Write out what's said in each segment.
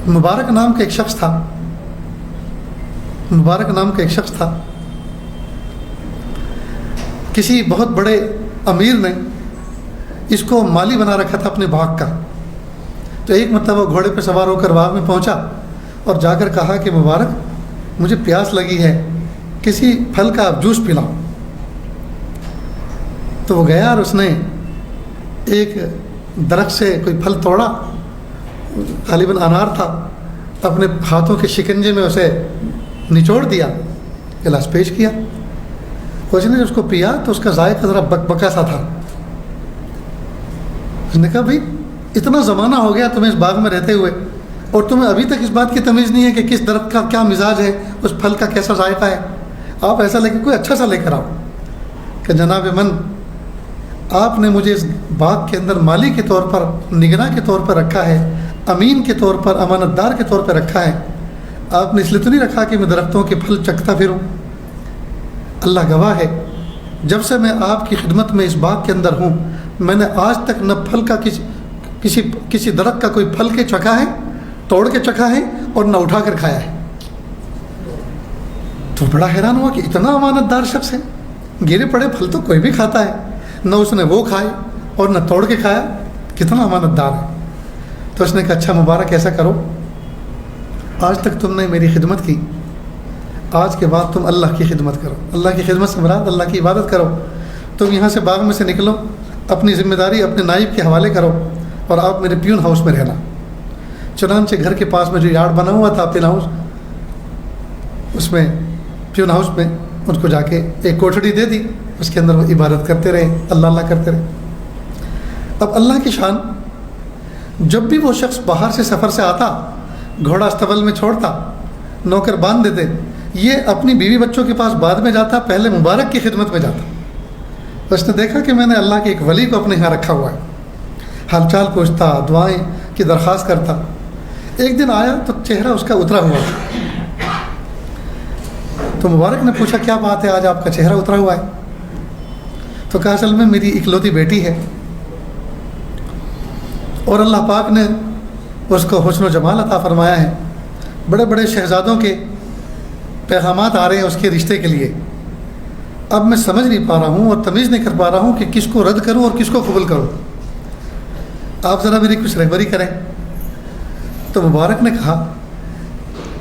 مبارک نام کا ایک شخص تھا، مبارک نام کا ایک شخص تھا، کسی بہت بڑے امیر نے اس کو مالی بنا رکھا تھا اپنے باغ کا۔ تو ایک مرتبہ گھوڑے پہ سوار ہو کر باغ میں پہنچا اور جا کر کہا کہ مبارک مجھے پیاس لگی ہے، کسی پھل کا جوس پلاؤ۔ تو وہ گیا اور اس نے ایک درخت سے کوئی پھل توڑا، غالباً انار تھا، اپنے ہاتھوں کے شکنجے میں اسے نچوڑ دیا، گلاس پیش کیا۔ اس نے اس کو پیا تو اس کا ذائقہ ذرا بکبکا سا تھا۔ اس نے کہا بھائی اتنا زمانہ ہو گیا تمہیں اس باغ میں رہتے ہوئے اور تمہیں ابھی تک اس بات کی تمیز نہیں ہے کہ کس درخت کا کیا مزاج ہے، اس پھل کا کیسا ذائقہ ہے۔ آپ ایسا لے کے کوئی اچھا سا لے کر آؤ کہ جناب من آپ نے مجھے اس باغ کے اندر مالی کے طور پر، نگراں کے طور پر رکھا ہے، امین کے طور پر، امانت دار کے طور پر رکھا ہے۔ آپ نے اس لیے تو نہیں رکھا کہ میں درختوں کے پھل چکھتا پھروں۔ اللہ گواہ ہے جب سے میں آپ کی خدمت میں اس باغ کے اندر ہوں، میں نے آج تک نہ پھل کا کسی درخت کا کوئی پھل کے چکھا ہے، توڑ کے چکھا ہے، اور نہ اٹھا کر کھایا ہے۔ تو بڑا حیران ہوا کہ اتنا امانت دار شخص ہے، گرے پڑے پھل تو کوئی بھی کھاتا ہے، نہ اس نے وہ کھائے اور نہ توڑ کے کھایا، کتنا امانت دار ہے۔ تو اس نے کہا اچھا مبارک ایسا کرو، آج تک تم نے میری خدمت کی، آج کے بعد تم اللہ کی خدمت کرو۔ اللہ کی خدمت سے مراد اللہ کی عبادت کرو۔ تم یہاں سے باغ میں سے نکلو، اپنی ذمہ داری اپنے نائب کے حوالے کرو اور آپ میرے پیون ہاؤس میں رہنا۔ چنانچہ گھر کے پاس میں جو یارڈ بنا ہوا تھا پیون ہاؤس، اس میں پیون ہاؤس میں ان کو جا کے ایک کوٹھڑی دے دی، اس کے اندر وہ عبادت کرتے رہے، اللہ اللہ کرتے رہے۔ اب اللہ کی شان، جب بھی وہ شخص باہر سے سفر سے آتا، گھوڑا استبل میں چھوڑتا، نوکر باندھ دیتے، یہ اپنی بیوی بچوں کے پاس بعد میں جاتا، پہلے مبارک کی خدمت میں جاتا۔ تو اس نے دیکھا کہ میں نے اللہ کے ایک ولی کو اپنے یہاں رکھا ہوا ہے، حال چال پوچھتا، دعائیں کی درخواست کرتا۔ ایک دن آیا تو چہرہ اس کا اترا ہوا تھا۔ تو مبارک نے پوچھا کیا بات ہے، آج آپ کا چہرہ اترا ہوا ہے؟ تو کہا اصل میں میری اکلوتی بیٹی ہے اور اللہ پاک نے اس کو حسن و جمال عطا فرمایا ہے، بڑے بڑے شہزادوں کے پیغامات آ رہے ہیں اس کے رشتے کے لیے، اب میں سمجھ نہیں پا رہا ہوں اور تمیز نہیں کر پا رہا ہوں کہ کس کو رد کروں اور کس کو قبول کروں، آپ ذرا میری کچھ رہبری کریں۔ تو مبارک نے کہا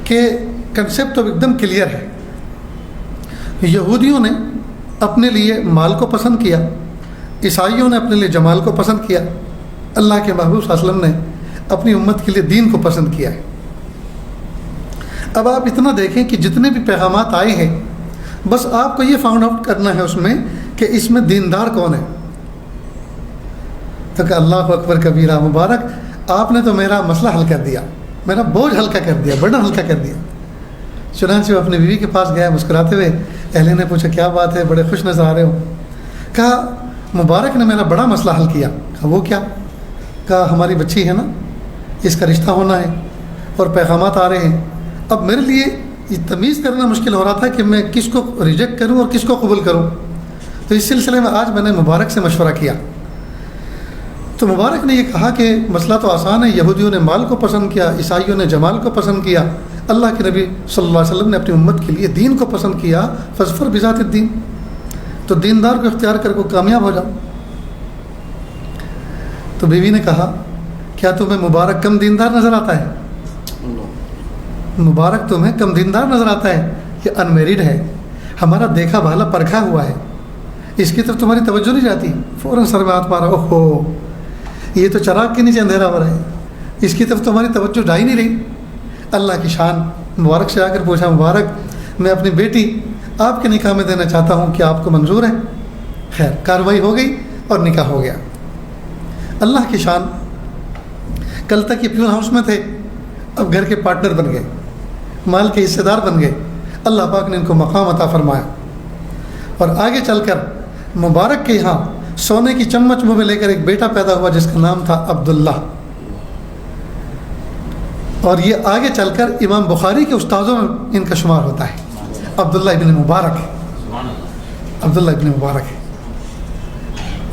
کہ کنسیپٹ تو ایک دم کلیئر ہے، یہودیوں نے اپنے لیے مال کو پسند کیا، عیسائیوں نے اپنے لیے جمال کو پسند کیا، اللہ کے محبوب صلی اللہ علیہ وسلم نے اپنی امت کے لیے دین کو پسند کیا ہے۔ اب آپ اتنا دیکھیں کہ جتنے بھی پیغامات آئے ہیں، بس آپ کو یہ فاؤنڈ آؤٹ کرنا ہے اس میں کہ اس میں دیندار کون ہے۔ تو کہ اللہ اکبر کبیرہ، مبارک آپ نے تو میرا مسئلہ حل کر دیا، میرا بوجھ ہلکا کر دیا، برڈن ہلکا کر دیا۔ چنانچہ وہ اپنی بیوی کے پاس گیا مسکراتے ہوئے، اہل نے پوچھا کیا بات ہے، بڑے خوش نظر آ رہے ہو۔ کہا مبارک نے میرا بڑا مسئلہ حل کیا۔ کہا وہ کیا؟ کہا ہماری بچی ہے نا، اس کا رشتہ ہونا ہے اور پیغامات آ رہے ہیں، اب میرے لیے یہ تمیز کرنا مشکل ہو رہا تھا کہ میں کس کو ریجیکٹ کروں اور کس کو قبول کروں۔ تو اس سلسلے میں آج میں نے مبارک سے مشورہ کیا۔ تو مبارک نے یہ کہا کہ مسئلہ تو آسان ہے، یہودیوں نے مال کو پسند کیا، عیسائیوں نے جمال کو پسند کیا، اللہ کے نبی صلی اللہ علیہ وسلم نے اپنی امت کے لیے دین کو پسند کیا، فظفر بذات الدین، تو دیندار کو اختیار کر کو کامیاب ہو جاؤ۔ تو بیوی نے کہا کیا تمہیں مبارک کم دیندار نظر آتا ہے؟ مبارک تمہیں کم دیندار نظر آتا ہے؟ یہ انمیرڈ ہے، ہمارا دیکھا بھالا پرکھا ہوا ہے، اس کی طرف تمہاری توجہ نہیں جاتی؟ فوراً سر میں ہاتھ مارا، اوہو یہ تو چراغ کے نیچے اندھیرا ہو رہا ہے، اس کی طرف تمہاری توجہ جا ہی نہیں رہی۔ اللہ کی شان، مبارک سے آ کر پوچھا مبارک میں اپنی بیٹی آپ کے نکاح میں دینا چاہتا ہوں، کیا آپ کو منظور ہے؟ خیر کارروائی ہو گئی اور نکاح ہو گیا۔ اللہ کی شان، کل تک یہ پیون ہاؤس میں تھے، اب گھر کے پارٹنر بن گئے، مال کے حصے دار بن گئے۔ اللہ پاک نے ان کو مقام عطا فرمایا اور آگے چل کر مبارک کے یہاں سونے کی چمچ منہ میں لے کر ایک بیٹا پیدا ہوا جس کا نام تھا عبداللہ، اور یہ آگے چل کر امام بخاری کے استاذوں میں ان کا شمار ہوتا ہے۔ عبداللہ ابن مبارک ہے، عبداللہ ابن مبارک ہے،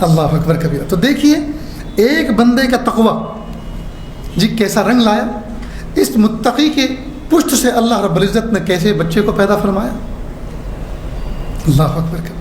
اللہ اکبر کبیرہ۔ تو دیکھیے ایک بندے کا تقوی جی کیسا رنگ لایا، اس متقی کے پشت سے اللہ رب العزت نے کیسے بچے کو پیدا فرمایا. اللہ اکبر.